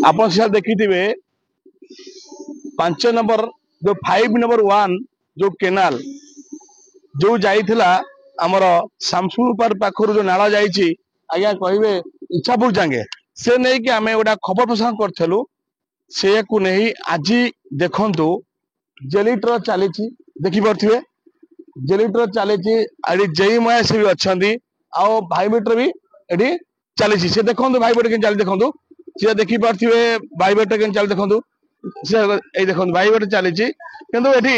आप देखिए 5 नंबर जो 5 नंबर 1 जो केनाल जो जाइथिला हमर शामसुपर पाखर जो नाला जाइछि आज्ञा कहबे इच्छापुर जांगे से नहीं कि आमे गोटा खबर प्रसारण करथलु से को नहीं आज देखंतु जेलिटर चली देखि परथिबे जेलिटर चली आड़ी जई माया से भी अच्छी आउ भाईबेटर भी एठी चली से देखंतु भाईबेटर के चली देखंतु से देखि परथिबे भाईबेटर के चली देखंतु से ए देखंतु भाईबेटर चली किंतु एठी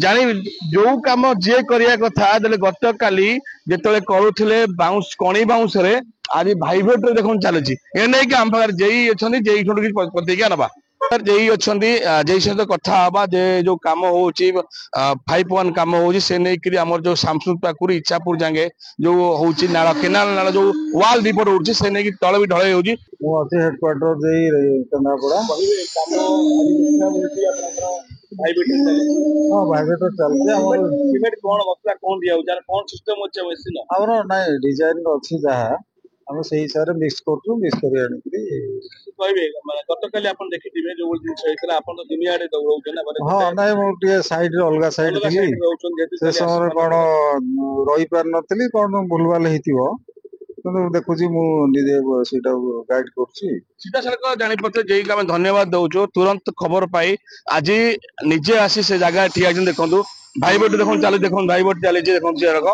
जानी जो काम जे करिया कथा देले गत काली जेतले करूथिले बाउंस कणी बाउंस रे आज भाईबेटर देखन चलछि ए नै कि हम पाखर जेई अछंती जेई ठोड कि प्रतिक्रिया नबा सर जेई अछंती जेई सहित कथा हबा जे जो काम होउछि 51 काम होउछि से नै कि हमर जो शामसुद पाकुरी इच्छापुर जांगे जो होउछि नाला केनाल नाला जो वाल रिपोर्ट होउछि से नै कि तळ भी ढळे होउछि मो अछि हेडक्वार्टर जेई केंद्रापड़ा कहिबे काम आज होउछि आपनकर हाँ भाईबेटर चलते सिमेंट कौन मसला कौन दिया जान कौन सिस्टम अछि मेसिन हमर नाइ डिजाइन अछि जहा हम सही हिसाब रे मिक्स करछु मिक्स करी आनी कहबे गत काली आपन देखिथिबे जो दिन सहितला आपन तो दुनिया रे दौड़ौ ना माने हां नाइ मो टिए साइड रे अलगा साइड थिली से समय कोन रही पार नथली कोन भूलवाल हेतिबो देखुची मु निजे सीटा गाइड करछि सीधा सड़क जानी पड़ते जेई का धन्यवाद दउछो तुरंत खबर पाई आज निजे आसी से जगह ठिया देखंतु भाई बोट देखन चले देखन भाई बोट चले देखन से रक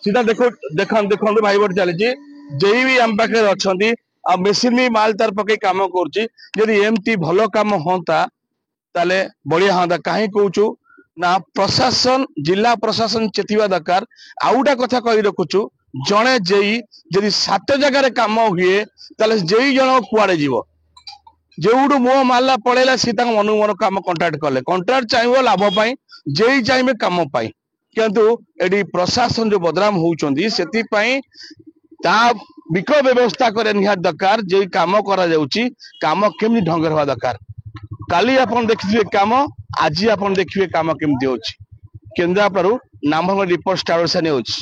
सीधा देखो देखन भाई बोट चले जेई भी हम पाखे अछंती आ मेसिन भी माल तार पके काम करछि यदि एमती भलो काम होता ताले बढ़िया होता काहे कहूछु ना प्रशासन जिला प्रशासन चेतिवा दरकार आउटा कथा कहि रखुछु जड़े जेई जदि 7 जगह काम हुए ताले जेई जन कुआड़े जीव जो मुह मारला पड़ेला सी मन मन काम कंट्राक्ट कले कंट्राक्ट चाहिए लाभ पाई जेई चाहिए काम पाई किंतु एडी प्रशासन जो बदनाम होउचंदी सेति पाई ता विकल्प व्यवस्था करे निहात दरकार जे काम करा जाउची काम केमि ढंग रहवा दरकार काली आपण देखिबे काम आज आपण देखिबे काम केमि होउची केंद्रापड़ारू नाम रिपोर्ट स्टार से होउची।